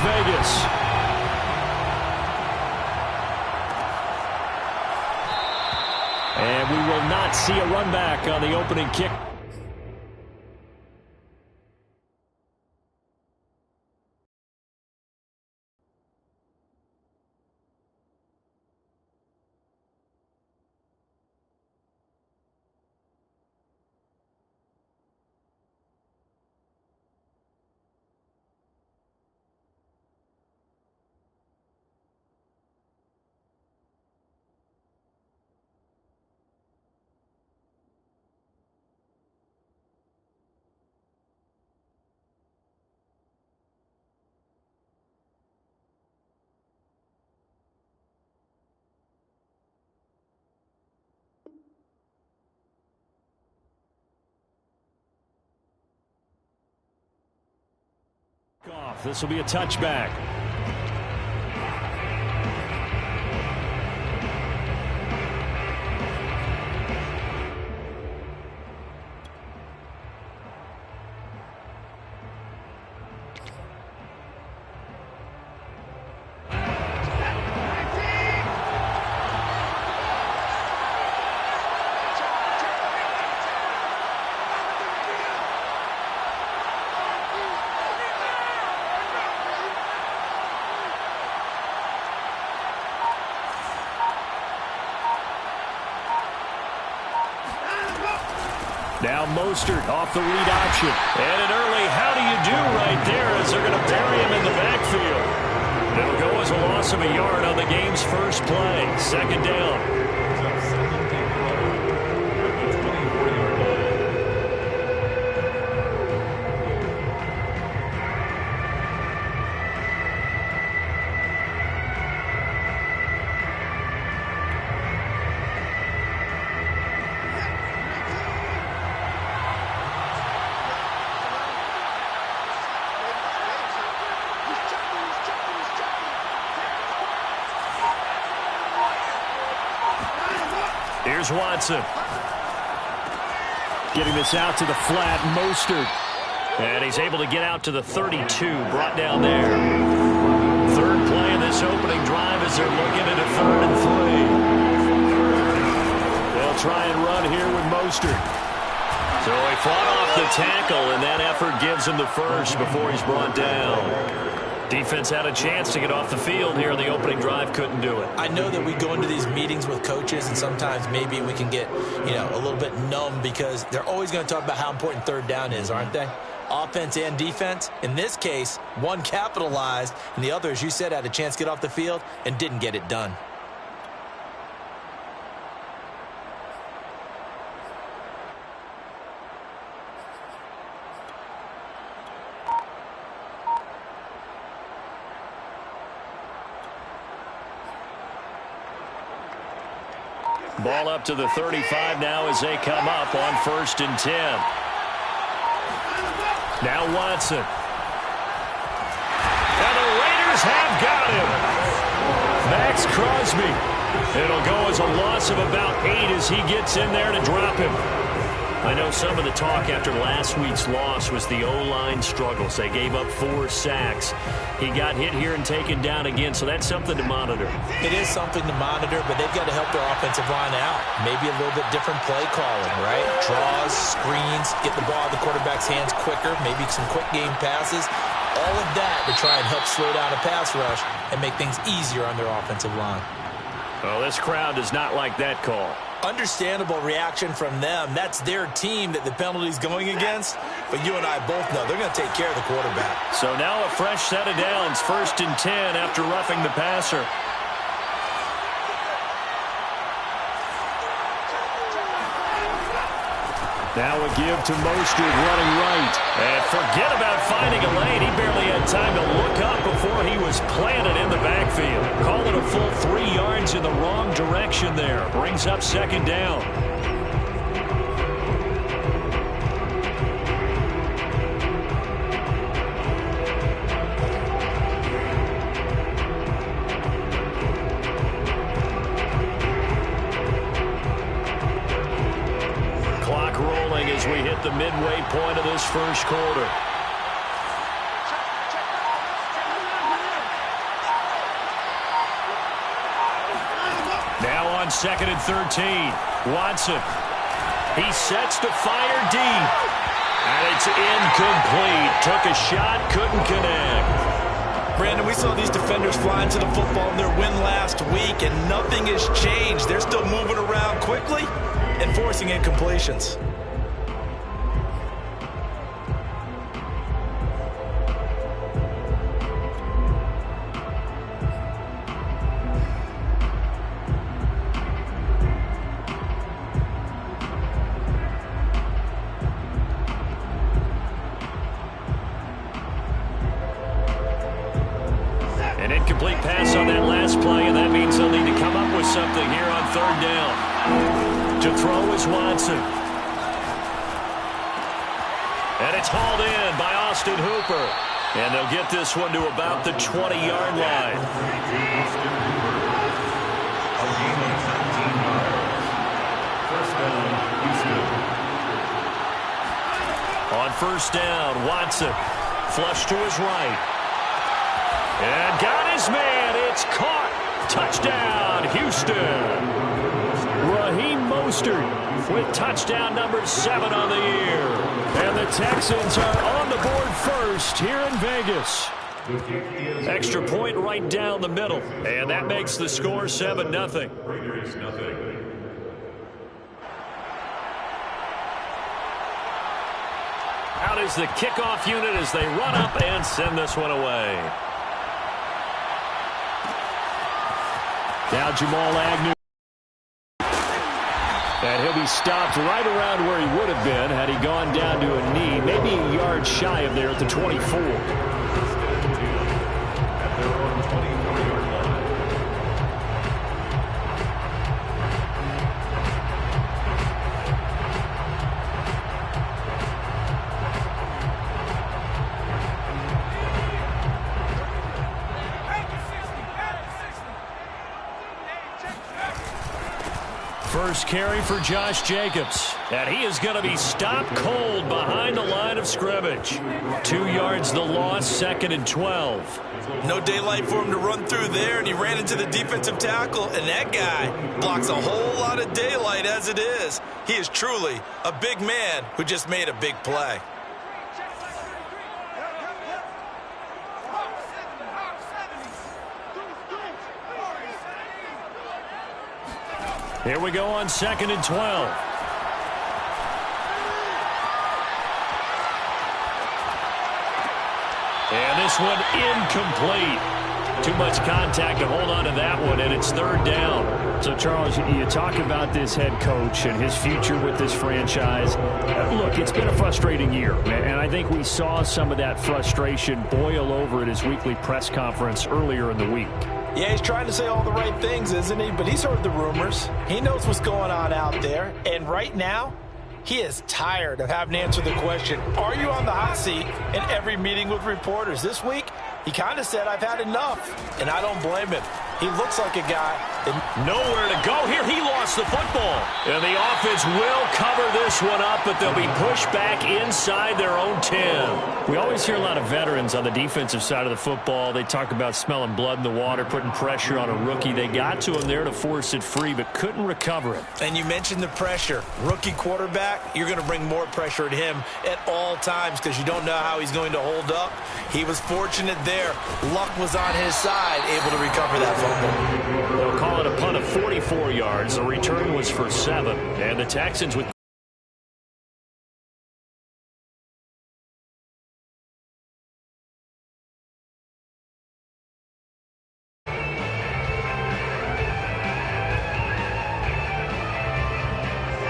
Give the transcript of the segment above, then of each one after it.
Vegas. And we will not see a run back on the opening kick. This will be a touchback. Now Mostert off the read option. And an early how do you do right there as they're going to bury him in the backfield. It'll go as a loss of a yard on the game's first play. Second down. Here's Watson. Getting this out to the flat, Mostert. And he's able to get out to the 32, brought down there. Third play in this opening drive as they're looking at a 3rd and 3. They'll try and run here with Mostert. So he fought off the tackle, and that effort gives him the first before he's brought down. Defense had a chance to get off the field here in the opening drive, couldn't do it. I know that we go into these meetings with coaches, and sometimes maybe we can get, a little bit numb because they're always going to talk about how important third down is, aren't they? Offense and defense. In this case, one capitalized, and the other, as you said, had a chance to get off the field and didn't get it done. Ball up to the 35 now as they come up on 1st and 10. Now Watson. And the Raiders have got him. Max Crosby. It'll go as a loss of about 8 as he gets in there to drop him. I know some of the talk after last week's loss was the O-line struggles. They gave up 4 sacks. He got hit here and taken down again, so that's something to monitor. It is something to monitor, but they've got to help their offensive line out. Maybe a little bit different play calling, right? Draws, screens, get the ball out of the quarterback's hands quicker, maybe some quick game passes. All of that to try and help slow down a pass rush and make things easier on their offensive line. Well, this crowd does not like that call. Understandable reaction from them. That's their team that the penalty's going against. But you and I both know they're going to take care of the quarterback. So now a fresh set of downs. 1st and 10 after roughing the passer. Now a give to Mostert running right. And forget about finding a lane. He barely had time to look up before he was planted in the backfield. Call it a full 3 yards in the wrong direction there. Brings up 2nd down. As we hit the midway point of this first quarter. second and 13. Watson. He sets to fire deep. And it's incomplete. Took a shot, couldn't connect. Brandon, we saw these defenders fly into the football in their win last week, and nothing has changed. They're still moving around quickly and forcing incompletions. An incomplete pass on that last play, and that means they'll need to come up with something here on third down. To throw is Watson. And it's hauled in by Austin Hooper. And they'll get this one to about the 20-yard line. On first down, Watson. Flush to his right. And got his man. It's caught. Touchdown, Houston. Raheem Mostert with touchdown number 7 on the year. And the Texans are on the board first here in Vegas. Extra point right down the middle. And that makes the score 7-0. Out is the kickoff unit as they run up and send this one away. Now Jamal Agnew. And he'll be stopped right around where he would have been had he gone down to a knee, maybe a yard shy of there at the 24. First carry for Josh Jacobs. And he is going to be stopped cold behind the line of scrimmage. 2 yards the loss, second and 12. No daylight for him to run through there, and he ran into the defensive tackle, and that guy blocks a whole lot of daylight as it is. He is truly a big man who just made a big play. Here we go on second and 12. And this one incomplete. Too much contact to hold on to that one, and it's third down. So, Charles, you talk about this head coach and his future with this franchise. Look, it's been a frustrating year, and I think we saw some of that frustration boil over at his weekly press conference earlier in the week. Yeah, he's trying to say all the right things, isn't he? But he's heard the rumors. He knows what's going on out there. And right now, he is tired of having to answer the question, are you on the hot seat in every meeting with reporters? This week, he kind of said, I've had enough. And I don't blame him. He looks like a guy that... Nowhere to go here. He lost the football. And the offense will cover this one up, but they'll be pushed back inside their own 10. We always hear a lot of veterans on the defensive side of the football. They talk about smelling blood in the water, putting pressure on a rookie. They got to him there to force it free, but couldn't recover it. And you mentioned the pressure. Rookie quarterback, you're going to bring more pressure at him at all times because you don't know how he's going to hold up. He was fortunate there. Luck was on his side, able to recover that fumble. They'll call it a punt of 44 yards. The return was for 7. And the Texans with...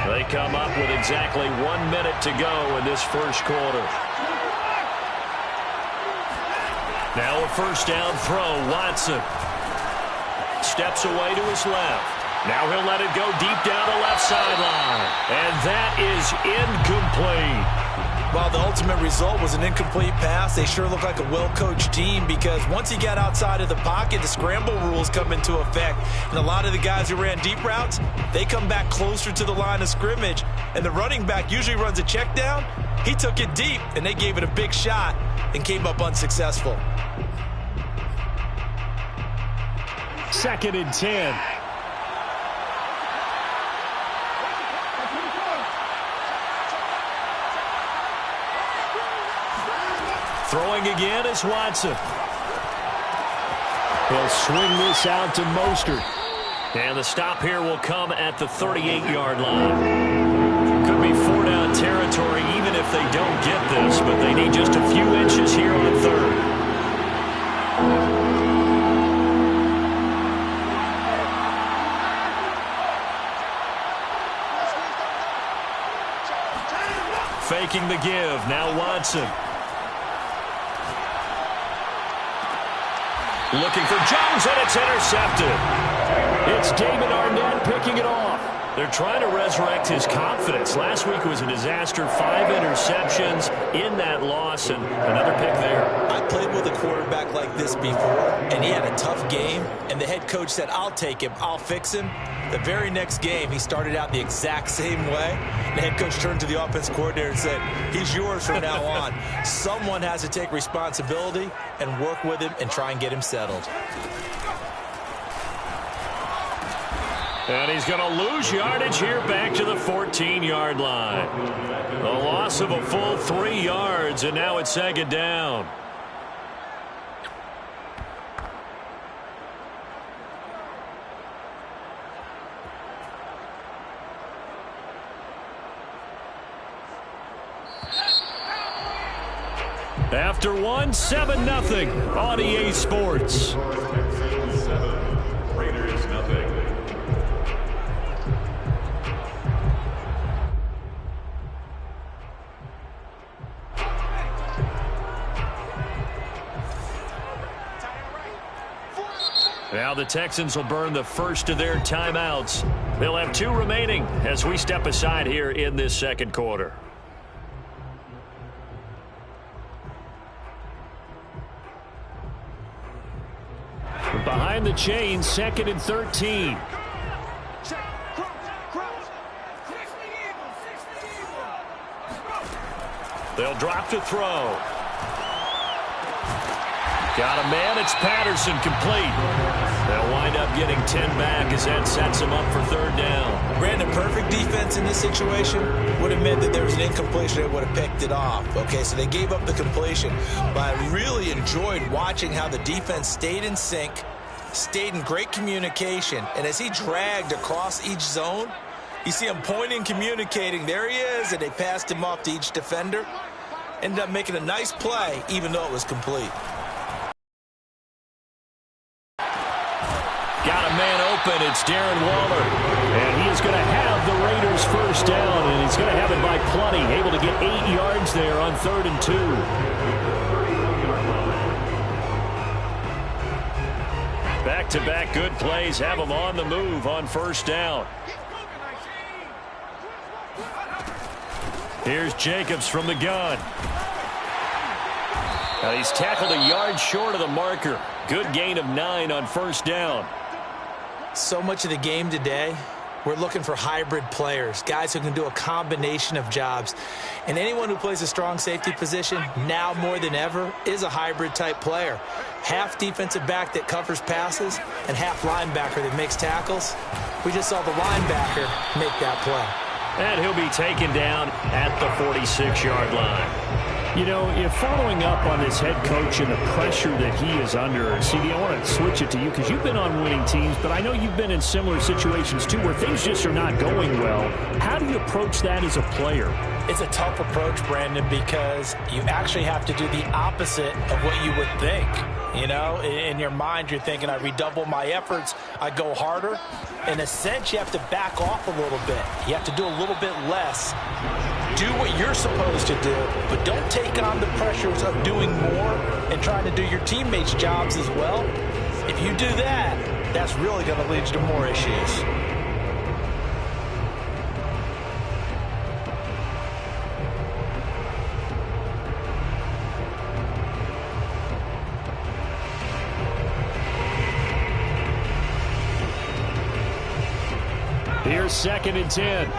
They come up with exactly 1 minute to go in this first quarter. Now a first down throw, Watson. Steps away to his left. Now he'll let it go deep down the left sideline. And that is incomplete. Well, the ultimate result was an incomplete pass. They sure look like a well-coached team because once he got outside of the pocket, the scramble rules come into effect. And a lot of the guys who ran deep routes, they come back closer to the line of scrimmage. And the running back usually runs a check down. He took it deep, and they gave it a big shot and came up unsuccessful. Second and 10. Throwing again is Watson. He'll swing this out to Mostert. And the stop here will come at the 38-yard line. Could be four-down territory even if they don't get this, but they need just a few inches here on third. Faking the give. Now Watson. Looking for Jones, and it's intercepted. It's David Arnett picking it off. They're trying to resurrect his confidence. Last week was a disaster. 5 interceptions in that loss, and another pick there. I played with a quarterback like this before, and he had a tough game, and the head coach said, I'll take him, I'll fix him. The very next game, he started out the exact same way. The head coach turned to the offense coordinator and said, he's yours from now on. Someone has to take responsibility and work with him and try and get him settled. And he's going to lose yardage here back to the 14-yard line. A loss of a full 3 yards, and now it's second down. After one, 7-0 on EA Sports. Raiders nothing. Now the Texans will burn the first of their timeouts. They'll have 2 remaining as we step aside here in this second quarter. Behind the chains, 2nd and 13. They'll drop to throw. Got a man. It's Patterson, complete. They'll wind up getting 10 back as that sets them up for third down. Brandon, perfect defense in this situation would have meant that there was an incompletion that would have picked it off. Okay, so they gave up the completion. But I really enjoyed watching how the defense stayed in sync, stayed in great communication. And as he dragged across each zone, you see him pointing, communicating. There he is, and they passed him off to each defender. Ended up making a nice play, even though it was complete. Got a man open. It's Darren Waller. And he is going to have the Raiders first down, and he's going to have it by plenty. Able to get 8 yards there on 3rd and 2. Back-to-back good plays have him on the move on first down. Here's Jacobs from the gun. Now he's tackled a yard short of the marker. Good gain of 9 on first down. So much of the game today, we're looking for hybrid players, guys who can do a combination of jobs. And anyone who plays a strong safety position, now more than ever, is a hybrid type player. Half defensive back that covers passes and half linebacker that makes tackles. We just saw the linebacker make that play. And he'll be taken down at the 46-yard line. You know, if following up on this head coach and the pressure that he is under, CD, I want to switch it to you because you've been on winning teams, but I know you've been in similar situations too where things just are not going well. How do you approach that as a player? It's a tough approach, Brandon, because you actually have to do the opposite of what you would think. You know, in your mind, you're thinking, I redouble my efforts, I go harder. In a sense, you have to back off a little bit. You have to do a little bit less. Do what you're supposed to do, but don't take on the pressures of doing more and trying to do your teammates' jobs as well. If you do that, that's really going to lead you to more issues. Here's 2nd and 10.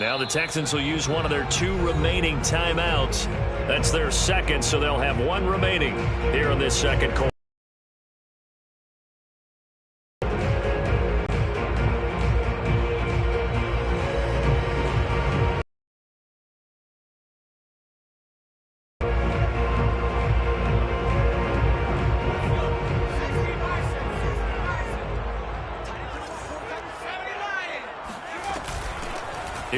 Now the Texans will use one of their 2 remaining timeouts. That's their second, so they'll have 1 remaining here in this second quarter.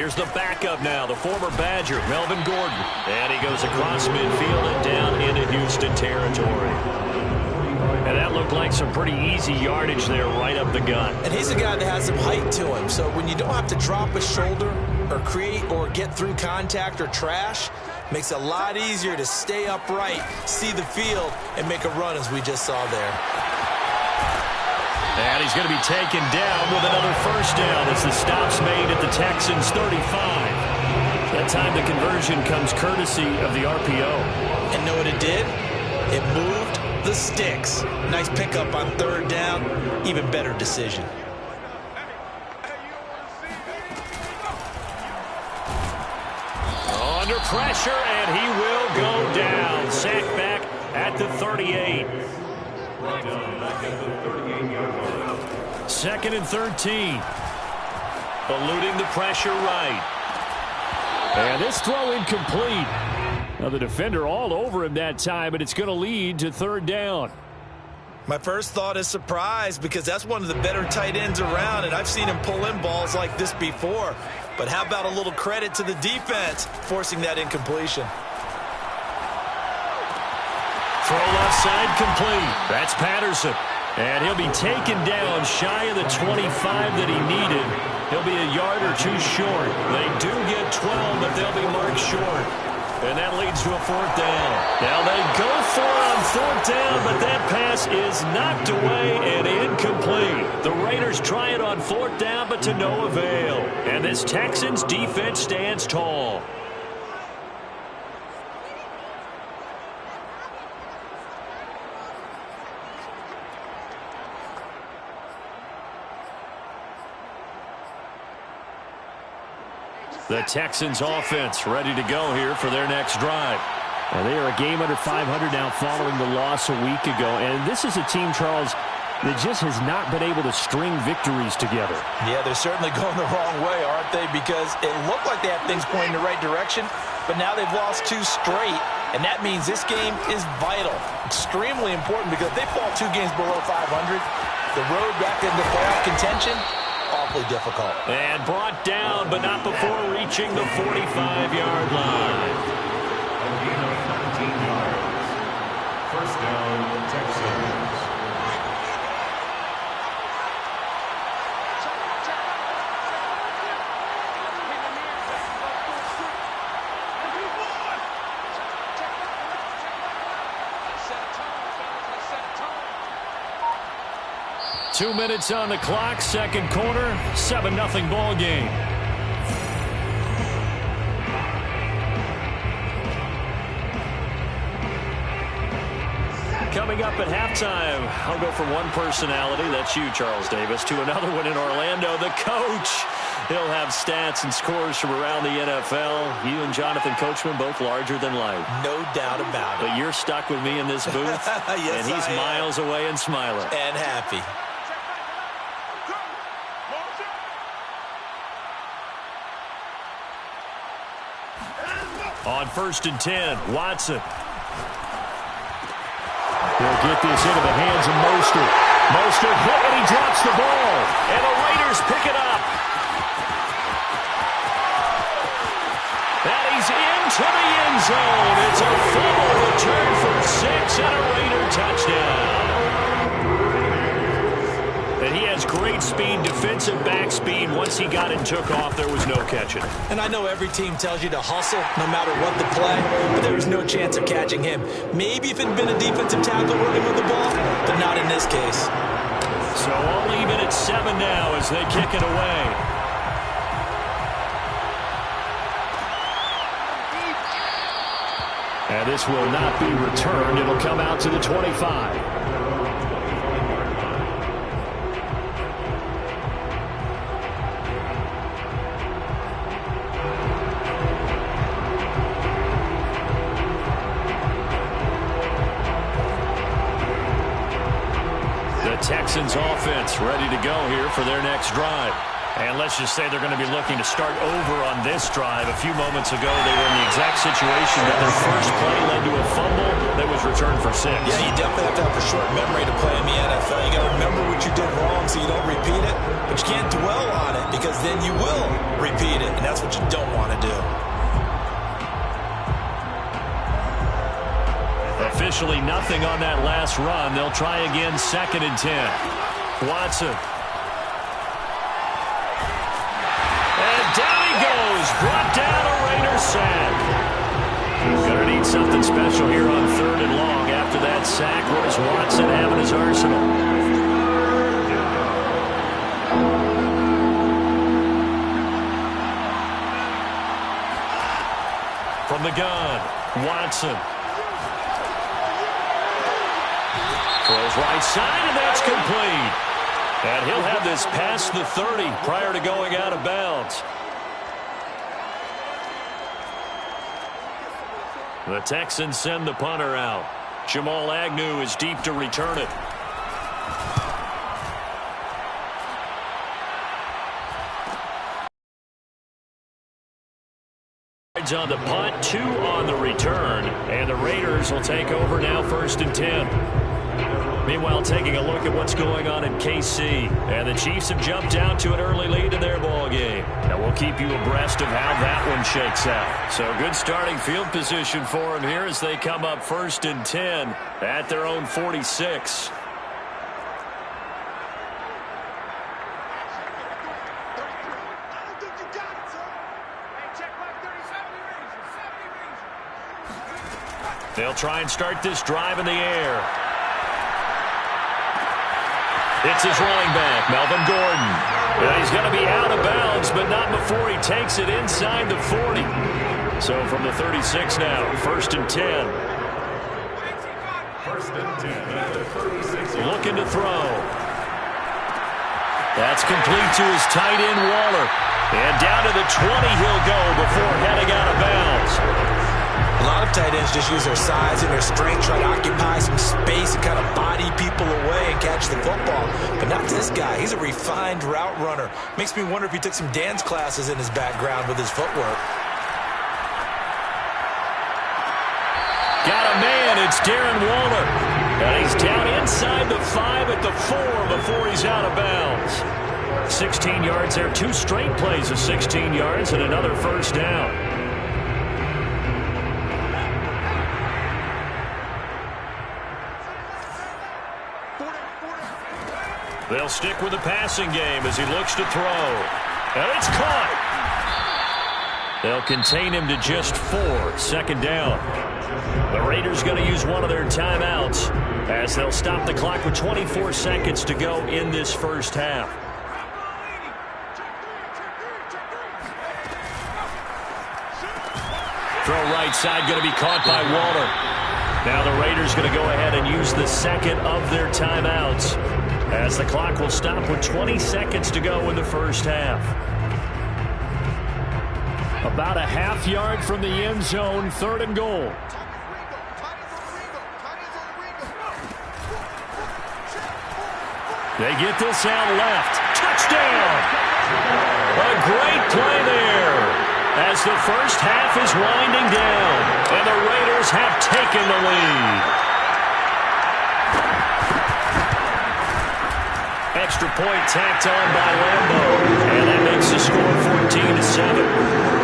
Here's the backup now, the former Badger, Melvin Gordon. And he goes across midfield and down into Houston territory. And that looked like some pretty easy yardage there right up the gut. And he's a guy that has some height to him. So when you don't have to drop a shoulder or create or get through contact or trash, makes it a lot easier to stay upright, see the field, and make a run as we just saw there. And he's going to be taken down with another first down as the stop's made at the Texans' 35. That time the conversion comes courtesy of the RPO. And know what it did? It moved the sticks. Nice pickup on third down. Even better decision. Under pressure, and he will go down. Sacked back at the 38. Second and 13. Eluding the pressure right. And this throw incomplete. Now the defender all over him that time, but it's going to lead to third down. My first thought is surprise, because that's one of the better tight ends around, and I've seen him pull in balls like this before. But how about a little credit to the defense forcing that incompletion? Throw left side complete. That's Patterson. And he'll be taken down shy of the 25 that he needed. He'll be a yard or two short. They do get 12, but they'll be marked short. And that leads to a fourth down. Now they go for it on fourth down, but that pass is knocked away and incomplete. The Raiders try it on fourth down, but to no avail. And this Texans defense stands tall. The Texans offense ready to go here for their next drive. And they are a game under 500 now following the loss a week ago. And this is a team, Charles, that just has not been able to string victories together. Yeah, they're certainly going the wrong way, aren't they? Because it looked like they had things pointing in the right direction, but now they've lost 2 straight. And that means this game is vital, extremely important, because if they fall 2 games below 500, the road back into playoff contention, awfully difficult. And brought down, but not before reaching the 45-yard line. First down, Texans. Two minutes on the clock, second quarter, 7-0 ball game. Coming up at halftime, I'll go from one personality, that's you, Charles Davis, to another one in Orlando, the coach. He'll have stats and scores from around the NFL. You and Jonathan Coachman, both larger than life. No doubt about it. But you're stuck with me in this booth, yes, and he's miles away and smiling. And happy. On 1st and 10, Watson. They'll get this into the hands of Mostert. Mostert hit and he drops the ball. And the Raiders pick it up. And he's into the end zone. It's a fumble return for 6 and a Raider touchdown. And he has great speed, defensive back speed. Once he got and took off, there was no catching. And I know every team tells you to hustle no matter what the play, but there was no chance of catching him. Maybe if it had been a defensive tackle running with the ball, but not in this case. So all even at 7 now as they kick it away. And this will not be returned. It'll come out to the 25. Texans offense ready to go here for their next drive. And let's just say they're going to be looking to start over on this drive. A few moments ago, they were in the exact situation that their first play led to a fumble that was returned for 6. Yeah, you definitely have to have a short memory to play in the NFL. You got to remember what you did wrong so you don't repeat it, but you can't dwell on it because then you will repeat it, and that's what you don't want to do. Officially nothing on that last run. They'll try again, 2nd and 10. Watson. Down he goes, brought down a Raider sack. Gonna need something special here on 3rd and long. After that sack, what does Watson have in his arsenal? From the gun, Watson. Throws right side, and that's complete. And he'll have this past the 30 prior to going out of bounds. The Texans send the punter out. Jamal Agnew is deep to return it. On the punt, 2 on the return, and the Raiders will take over now, 1st and 10. Meanwhile, taking a look at what's going on in KC, and the Chiefs have jumped out to an early lead in their ball game. And we'll keep you abreast of how that one shakes out. So good starting field position for them here as they come up 1st and 10 at their own 46. They'll try and start this drive in the air. It's his running back, Melvin Gordon. And he's going to be out of bounds, but not before he takes it inside the 40. So from the 36 now, 1st and 10. 1st and 10 at the 36. Looking to throw. That's complete to his tight end, Waller. And down to the 20 he'll go before heading out of bounds. A lot of tight ends just use their size and their strength, try to occupy some space and kind of body people away and catch the football. But not this guy. He's a refined route runner. Makes me wonder if he took some dance classes in his background with his footwork. Got a man. It's Darren Waller. And he's down inside the 5 at the 4 before he's out of bounds. 16 yards there. 2 straight plays of 16 yards and another 1st down. They'll stick with the passing game as he looks to throw. And it's caught. They'll contain him to just 4. 2nd down. The Raiders going to use one of their timeouts as they'll stop the clock with 24 seconds to go in this 1st half. Throw right side going to be caught by Waller. Now the Raiders going to go ahead and use the 2nd of their timeouts as the clock will stop with 20 seconds to go in the 1st half. About a half yard from the end zone, 3rd and goal. They get this out left. Touchdown! A great play there as the 1st half is winding down, and the Raiders have taken the lead. Extra point tacked on by Lambeau, and that makes the score 14-7.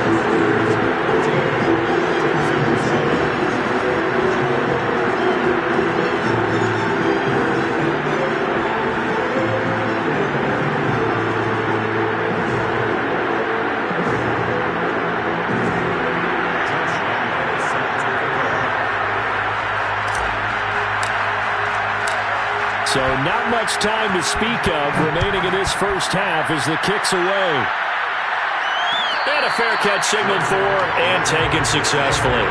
So not much time to speak of remaining in this 1st half as the kick's away. And a fair catch signaled for and taken successfully.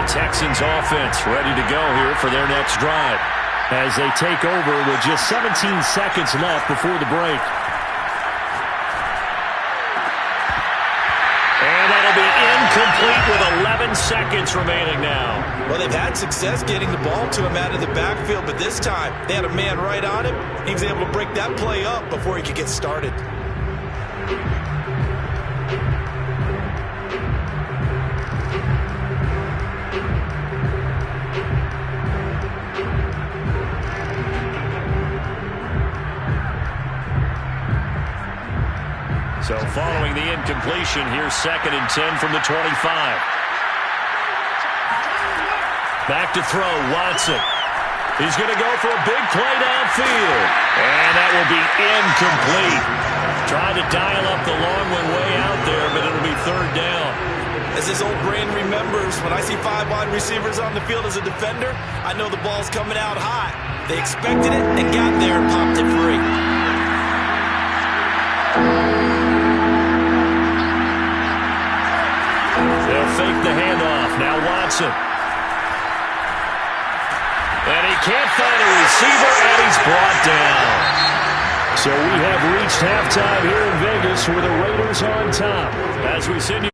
Texans offense ready to go here for their next drive as they take over with just 17 seconds left before the break. And that'll be incomplete with 11 seconds remaining now. Well, they've had success getting the ball to him out of the backfield, but this time they had a man right on him. He was able to break that play up before he could get started. So following the incompletion, here's 2nd and 10 from the 25. Back to throw, Watson. He's going to go for a big play downfield. And that will be incomplete. Trying to dial up the long one way out there, but it'll be 3rd down. As his old brain remembers, when I see 5 wide receivers on the field as a defender, I know the ball's coming out hot. They expected it and got there and popped it free. They'll fake the handoff. Now Watson. And he can't find a receiver, and he's brought down. So we have reached halftime here in Vegas with the Raiders on top. As we send you.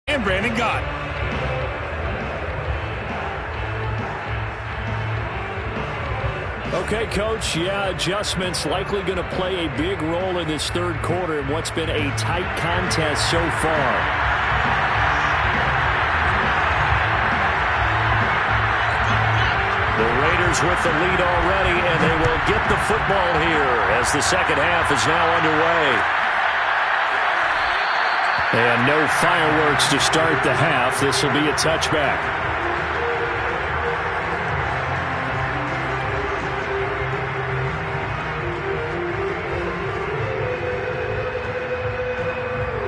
And Brandon Gott. Okay, Coach, adjustments likely going to play a big role in this 3rd quarter in what's been a tight contest so far. The Raiders with the lead already, and they will get the football here as the second half is now underway. And no fireworks to start the half. This will be a touchback.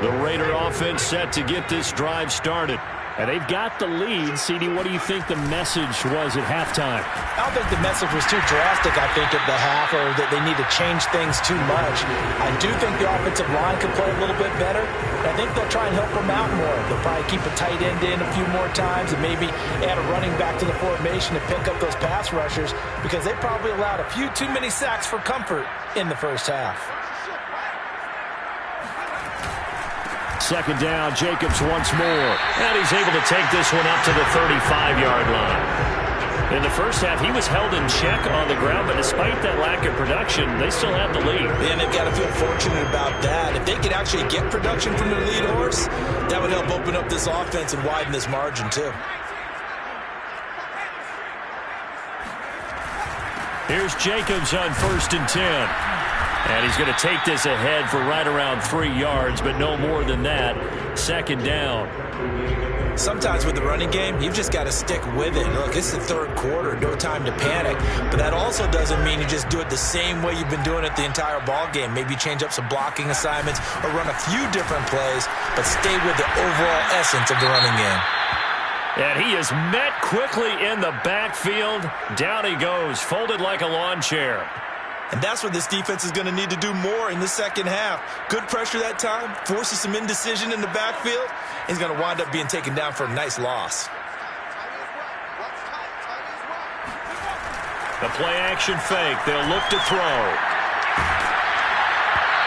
The Raider offense set to get this drive started. And they've got the lead. CD, what do you think the message was at halftime? I don't think the message was too drastic, I think, at the half, or that they need to change things too much. I do think the offensive line could play a little bit better. I think they'll try and help them out more. They'll probably keep a tight end in a few more times and maybe add a running back to the formation to pick up those pass rushers, because they probably allowed a few too many sacks for comfort in the first half. 2nd down, Jacobs once more. And he's able to take this one up to the 35-yard line. In the first half, he was held in check on the ground, but despite that lack of production, they still have the lead. And they've got to feel fortunate about that. If they could actually get production from their lead horse, that would help open up this offense and widen this margin, too. Here's Jacobs on 1st and 10. And he's going to take this ahead for right around 3 yards, but no more than that. 2nd down. Sometimes with the running game, you've just got to stick with it. Look, it's the 3rd quarter, no time to panic. But that also doesn't mean you just do it the same way you've been doing it the entire ball game. Maybe change up some blocking assignments or run a few different plays, but stay with the overall essence of the running game. And he is met quickly in the backfield. Down he goes, folded like a lawn chair. And that's what this defense is going to need to do more in the second half. Good pressure that time, forces some indecision in the backfield. He's going to wind up being taken down for a nice loss. The play-action fake. They'll look to throw.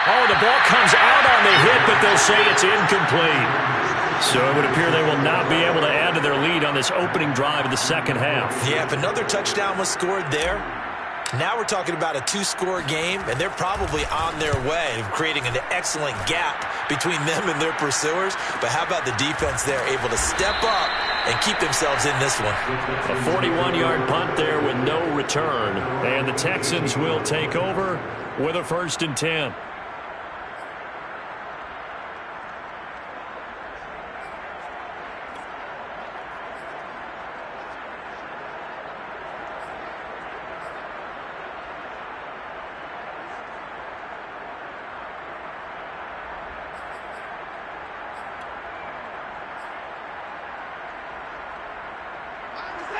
Oh, the ball comes out on the hit, but they'll say it's incomplete. So it would appear they will not be able to add to their lead on this opening drive of the second half. Yeah, if another touchdown was scored there, now we're talking about a 2-score game, and they're probably on their way of creating an excellent gap between them and their pursuers. But how about the defense there, able to step up and keep themselves in this one? A 41-yard punt there with no return. And the Texans will take over with a 1st and 10.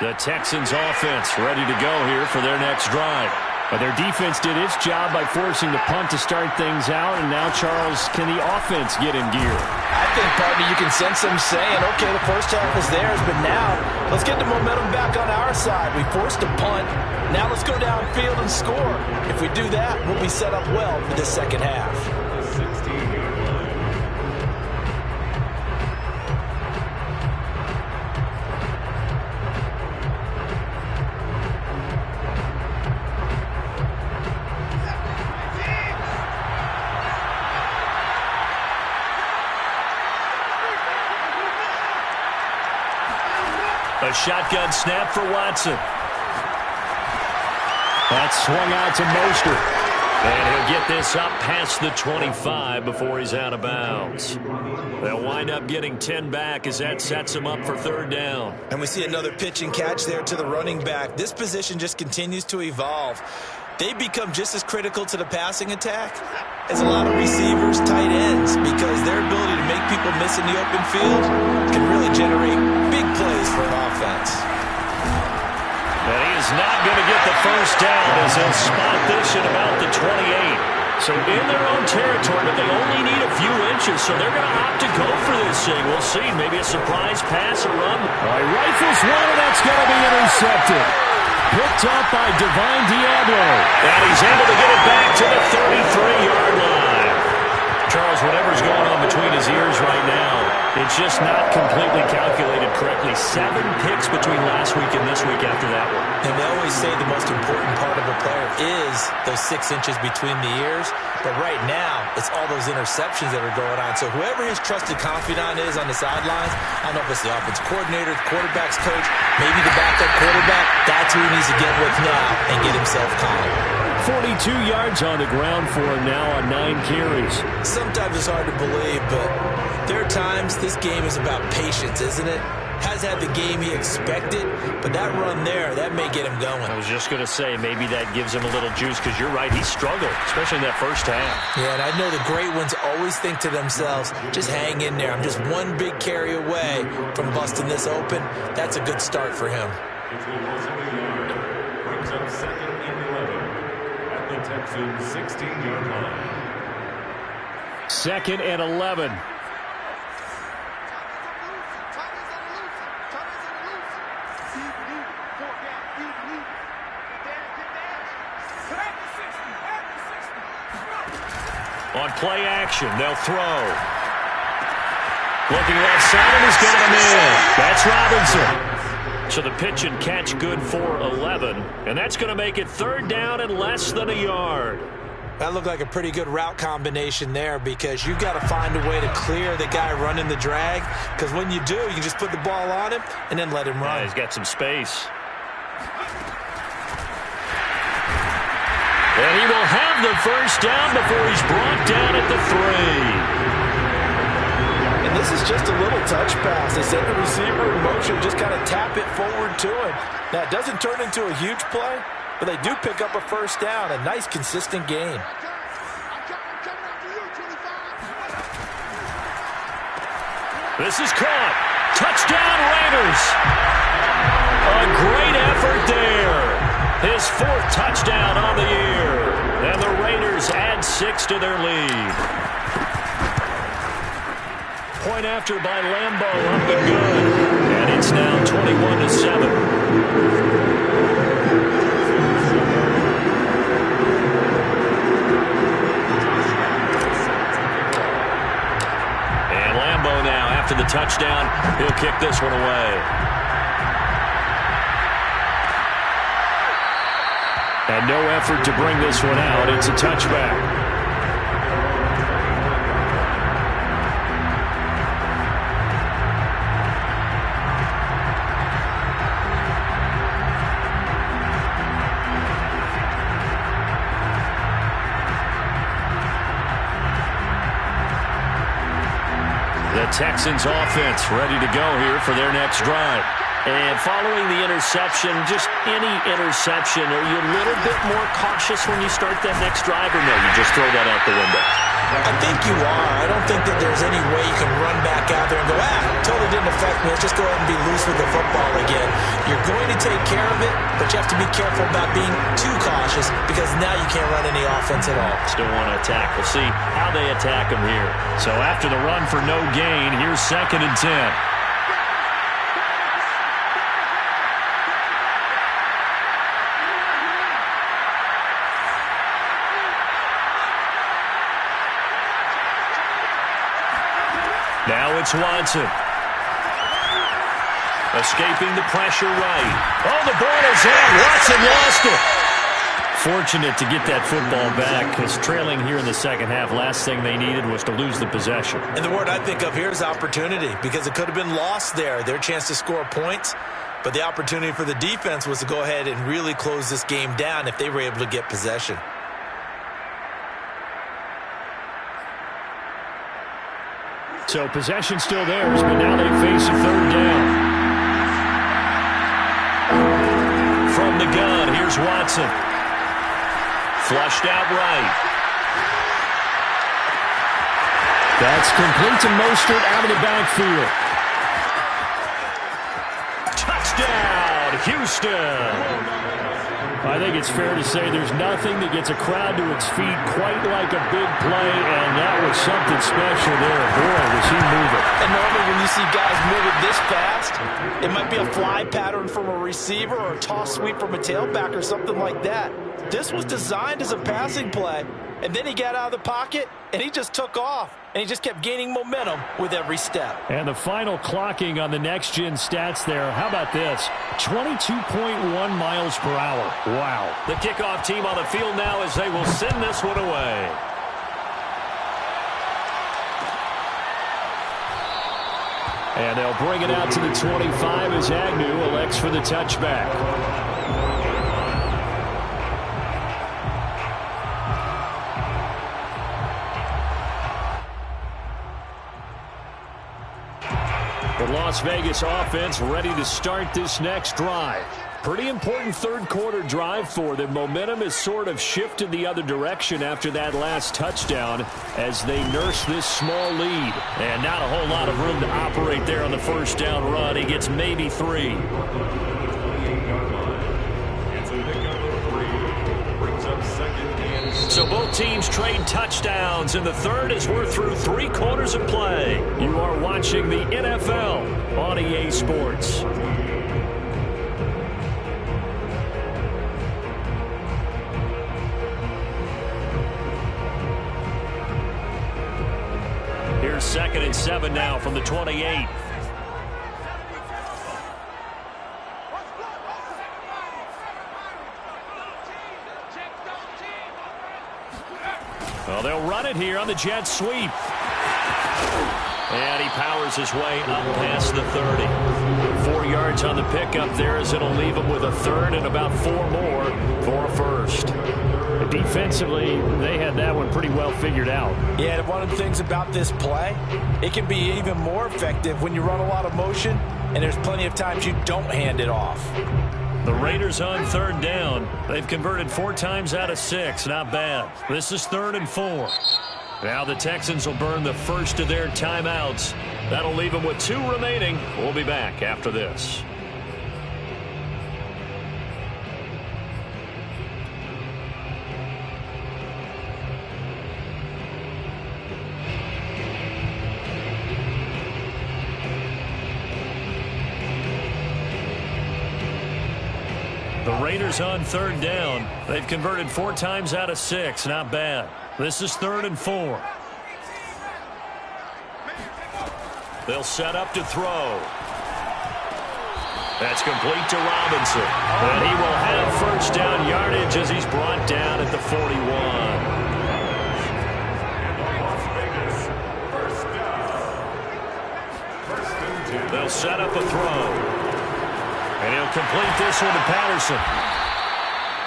The Texans offense ready to go here for their next drive. But their defense did its job by forcing the punt to start things out. And now, Charles, can the offense get in gear? I think, partner, you can sense them saying, okay, the first half was theirs, but now let's get the momentum back on our side. We forced a punt. Now let's go downfield and score. If we do that, we'll be set up well for the second half. A shotgun snap for Watson. That's swung out to Mostert. And he'll get this up past the 25 before he's out of bounds. They'll wind up getting 10 back as that sets him up for third down. And we see another pitch and catch there to the running back. This position just continues to evolve. They become just as critical to the passing attack as a lot of receivers, tight ends, because their ability to make people miss in the open field can really generate big plays for an offense. And he is not going to get the first down as they'll spot this at about the 28. So in their own territory, but they only need a few inches, so they're going to opt to go for this thing. We'll see. Maybe a surprise pass or run. All right, rifles one, and that's going to be intercepted. Picked up by Divine Diablo. And he's able to get it back to the 33-yard line. Charles, whatever's going on between his ears right now, it's just not completely calculated correctly. 7 picks between last week and this week after that one. And they always say the most important part of a player is those 6 inches between the ears. But right now, it's all those interceptions that are going on. So whoever his trusted confidant is on the sidelines, I don't know if it's the offense coordinator, the quarterback's coach, maybe the backup quarterback, that's who he needs to get with now and get himself calm. 42 yards on the ground for him now on 9 carries. Sometimes it's hard to believe, but there are times this game is about patience, isn't it? Has had the game he expected, but that run there, that may get him going. I was just going to say, maybe that gives him a little juice, because you're right, he struggled, especially in that first half. Yeah, and I know the great ones always think to themselves, just hang in there. I'm just one big carry away from busting this open. That's a good start for him. Brings up second and 11 at the Texans 16-yard line. Second and 11. On play action, they'll throw. Looking left side, and he's got him in. That's Robinson. So the pitch and catch good for 11. And that's going to make it third down and less than a yard. That looked like a pretty good route combination there, because you've got to find a way to clear the guy running the drag. Because when you do, you just put the ball on him and then let him run. Yeah, he's got some space. And he will have the first down before he's brought down at the 3. And this is just a little touch pass. They send the receiver in motion, just kind of tap it forward to him. Now, it doesn't turn into a huge play, but they do pick up a first down. A nice, consistent game. This is caught. Touchdown, Raiders. A great effort there. His 4th touchdown on the year. And the Raiders add 6 to their lead. Point after by Lambeau, up and good. And it's now 21-7. And Lambeau now, after the touchdown, he'll kick this one away. And no effort to bring this one out. It's a touchback. The Texans offense ready to go here for their next drive. And following the interception, just any interception, are you a little bit more cautious when you start that next drive, or no, you just throw that out the window? I think you are. I don't think that there's any way you can run back out there and go, totally didn't affect me. Let's just go ahead and be loose with the football again. You're going to take care of it, but you have to be careful about being too cautious because now you can't run any offense at all. Still want to attack. We'll see how they attack him here. So after the run for no gain, here's 2nd and 10. Now it's Watson. Escaping the pressure right. Oh, the ball is out. Watson lost it. Fortunate to get that football back because trailing here in the second half, last thing they needed was to lose the possession. And the word I think of here is opportunity because it could have been lost there. Their chance to score points, but the opportunity for the defense was to go ahead and really close this game down if they were able to get possession. So possession still theirs, but now they face a 3rd down. From the gun, here's Watson. Flushed out right. That's complete to Mostert out of the backfield. Touchdown, Houston. I think it's fair to say there's nothing that gets a crowd to its feet quite like a big play, and that was something special there. Boy, was he moving. And normally when you see guys moving this fast, it might be a fly pattern from a receiver or a toss sweep from a tailback or something like that. This was designed as a passing play, and then he got out of the pocket, and he just took off, and he just kept gaining momentum with every step. And the final clocking on the next-gen stats there, how about this? 22.1 miles per hour. Wow. The kickoff team on the field now as they will send this one away. And they'll bring it out to the 25 as Agnew elects for the touchback. The Las Vegas offense ready to start this next drive. Pretty important third quarter drive for them. Momentum has sort of shifted the other direction after that last touchdown as they nurse this small lead. And not a whole lot of room to operate there on the first down run. He gets maybe 3. So both teams trade touchdowns in the third as we're through 3 quarters of play. You are watching the NFL on EA Sports. Here's 2nd and 7 now from the 28. Well, they'll run it here on the jet sweep. And he powers his way up past the 30. 4 yards on the pickup there as it'll leave him with a 3rd and about 4 more for a 1st. Defensively, they had that one pretty well figured out. Yeah, and one of the things about this play, it can be even more effective when you run a lot of motion, and there's plenty of times you don't hand it off. The Raiders on 3rd down. They've converted 4 times out of 6. Not bad. This is 3rd and 4. Now the Texans will burn the first of their timeouts. That'll leave them with 2 remaining. We'll be back after this. The Raiders on 3rd down. They've converted 4 times out of 6. Not bad. This is 3rd and 4. They'll set up to throw. That's complete to Robinson. And he will have first down yardage as he's brought down at the 41. They'll set up a throw. And he'll complete this one to Patterson.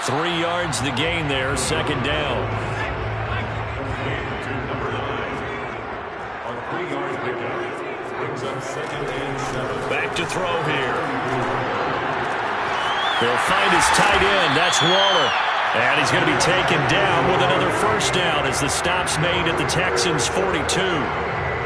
3 yards the gain there, 2nd down. brings up 2nd and 7. Back to throw here. They'll find his tight end. That's Waller. And he's going to be taken down with another first down as the stop's made at the Texans' 42.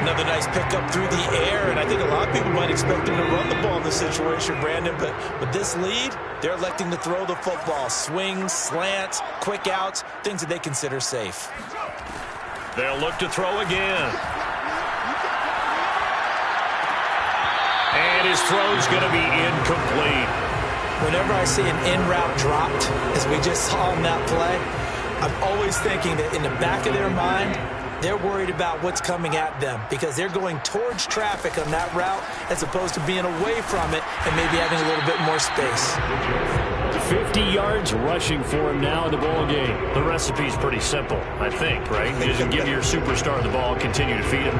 Another nice pickup through the air, and I think a lot of people might expect him to run the ball in this situation, Brandon, but with this lead, they're electing to throw the football. Swings, slants, quick outs, things that they consider safe. They'll look to throw again. And his throw's going to be incomplete. Whenever I see an in-route dropped, as we just saw in that play, I'm always thinking that in the back of their mind, they're worried about what's coming at them because they're going towards traffic on that route as opposed to being away from it and maybe having a little bit more space. 50 yards rushing for him now in the ball game. The recipe's pretty simple, I think, right? You just give your superstar the ball and continue to feed him.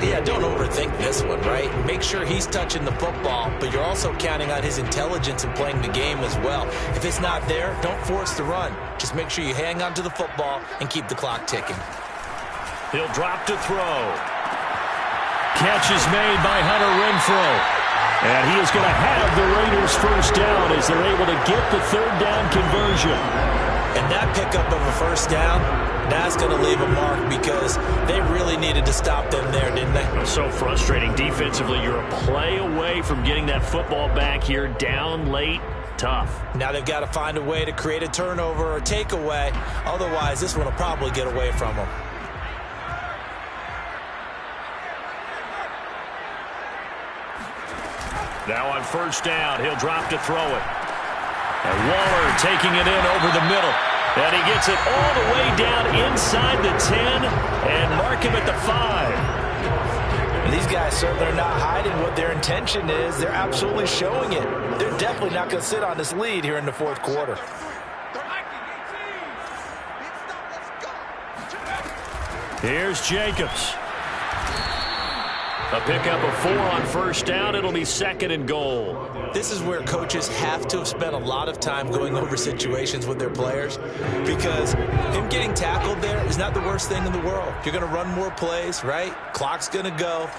Yeah, don't overthink this one, right? Make sure he's touching the football, but you're also counting on his intelligence in playing the game as well. If it's not there, don't force the run. Just make sure you hang on to the football and keep the clock ticking. He'll drop to throw. Catch is made by Hunter Renfrow. And he is going to have the Raiders first down as they're able to get the third down conversion. And that pickup of a first down, that's going to leave a mark because they really needed to stop them there, didn't they? It's so frustrating. Defensively, you're a play away from getting that football back here down late. Tough. Now they've got to find a way to create a turnover or takeaway. Otherwise, this one will probably get away from them. Now on first down, he'll drop to throw it. And Waller taking it in over the middle. And he gets it all the way down inside the 10 and mark him at the 5. These guys certainly are not hiding what their intention is. They're absolutely showing it. They're definitely not going to sit on this lead here in the fourth quarter. Here's Jacobs. A pickup of 4 on first down. It'll be 2nd and goal. This is where coaches have to have spent a lot of time going over situations with their players because him getting tackled there is not the worst thing in the world. You're going to run more plays, right? Clock's going to go.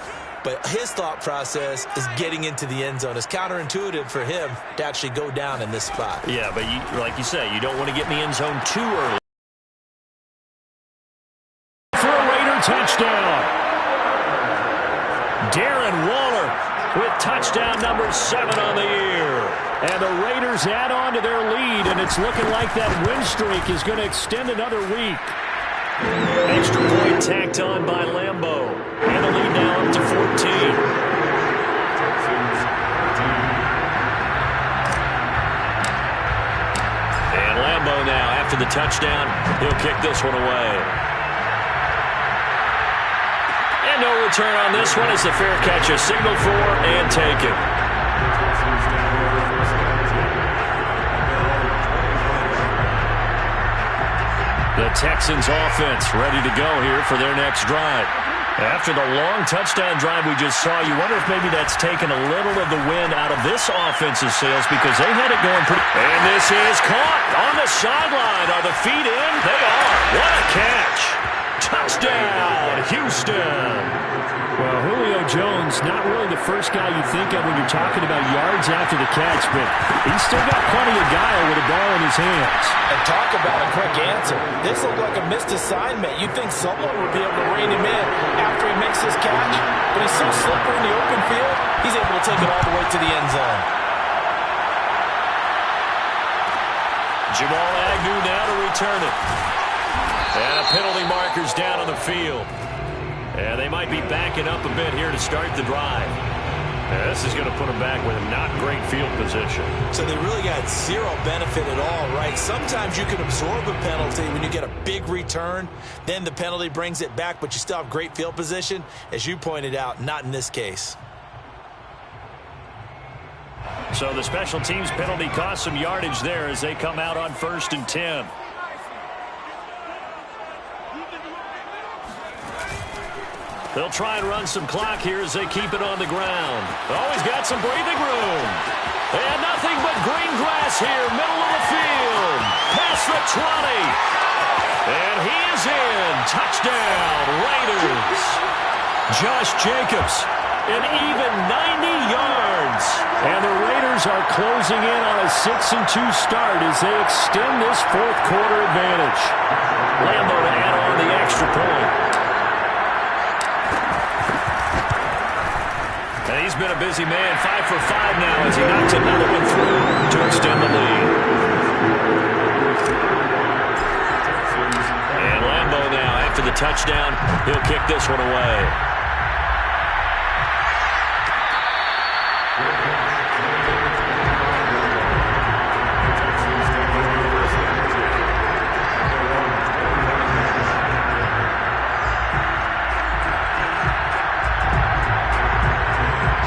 But his thought process is getting into the end zone. It's counterintuitive for him to actually go down in this spot. Yeah, but like you say, you don't want to get in the end zone too early. For a Raider touchdown. Darren Waller with touchdown number 7 on the year. And the Raiders add on to their lead, and it's looking like that win streak is going to extend another week. Extra point tacked on by Lambeau. And the lead now up to 14. And Lambeau now, after the touchdown, he'll kick this one away. And no return on this one as the fair catch is signaled for and taken. The Texans offense ready to go here for their next drive. After the long touchdown drive we just saw, you wonder if maybe that's taken a little of the wind out of this offense's sails because they had it going pretty. And this is caught on the sideline. Are the feet in? They are. What a catch. Touchdown, Houston. Well, Julio Jones, not really the first guy you think of when you're talking about yards after the catch, but he's still got plenty of guile with the ball in his hands. And talk about a quick answer. This looked like a missed assignment. You'd think someone would be able to rein him in after he makes his catch, but he's so slippery in the open field, he's able to take it all the way to the end zone. Jamal Agnew now to return it. And a penalty marker's down on the field. And they might be backing up a bit here to start the drive. And this is going to put them back with a not great field position. So they really got zero benefit at all, right? Sometimes you can absorb a penalty when you get a big return. Then the penalty brings it back, but you still have great field position. As you pointed out, not in this case. So the special teams penalty cost some yardage there as they come out on 1st and 10. They'll try and run some clock here as they keep it on the ground. Oh, he's got some breathing room. And nothing but green grass here, middle of the field. Past the 20. And he is in. Touchdown, Raiders. Josh Jacobs An even 90 yards. And the Raiders are closing in on a 6-2 start as they extend this fourth quarter advantage. Lambo to add on the extra point. And he's been a busy man. 5 for 5 now as he knocks another one through to extend the lead. And Lambo now, after the touchdown, he'll kick this one away.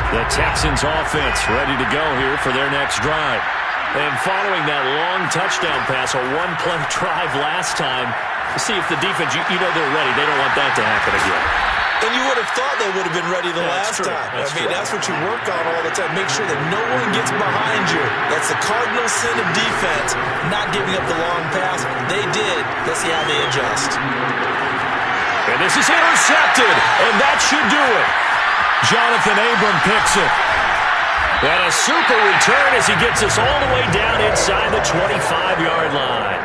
The Texans offense ready to go here for their next drive. And following that long touchdown pass, a one-play drive last time, see if the defense, you know they're ready. They don't want that to happen again. And you would have thought they would have been ready the last time. That's what you work on all the time. Make sure that no one gets behind you. That's the cardinal sin of defense, not giving up the long pass. They did. Let's see how they adjust. And this is intercepted, and that should do it. Jonathan Abram picks it. And a super return as he gets us all the way down inside the 25-yard line.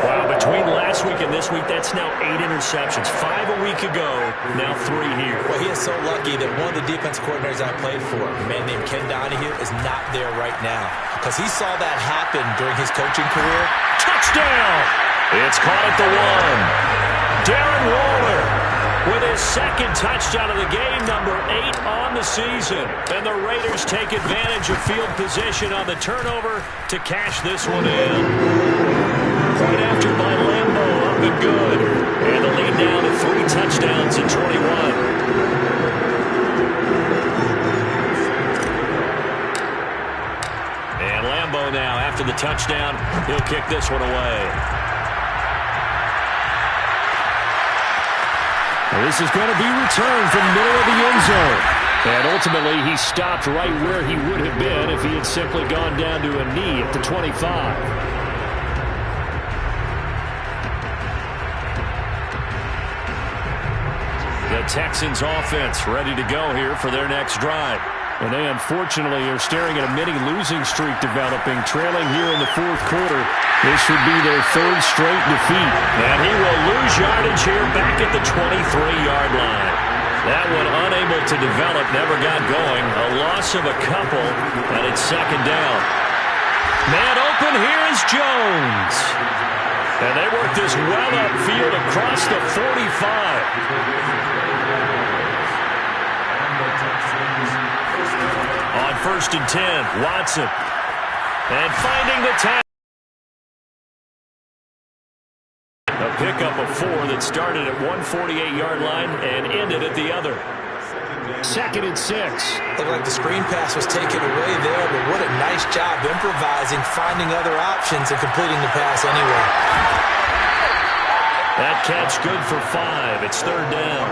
Wow, between last week and this week, that's now 8 interceptions. 5 a week ago, now 3 here. Well, he is so lucky that one of the defense coordinators I played for, a man named Ken Donahue, is not there right now. Because he saw that happen during his coaching career. Touchdown! It's caught at the 1. Darren Waller with his second touchdown of the game, number 8 on the season. And the Raiders take advantage of field position on the turnover to cash this one in. Point after by Lambo, up and good. And the lead down to 3 touchdowns in 21. And Lambo now, after the touchdown, he'll kick this one away. This is going to be returned from the middle of the end zone. And ultimately, he stopped right where he would have been if he had simply gone down to a knee at the 25. The Texans offense ready to go here for their next drive. And they unfortunately are staring at a mini losing streak developing, trailing here in the fourth quarter. This would be their 3rd straight defeat. And he will lose yardage here back at the 23-yard line. That one unable to develop, never got going. A loss of a couple, and it's 2nd down. Man open, here is Jones. And they work this well upfield across the 45. On 1st and 10, Watson. And finding the tackle. A pickup of 4 that started at 148-yard line and ended at the other. 2nd and 6. Looked like the screen pass was taken away there, but what a nice job improvising, finding other options, and completing the pass anyway. That catch good for 5. It's 3rd down.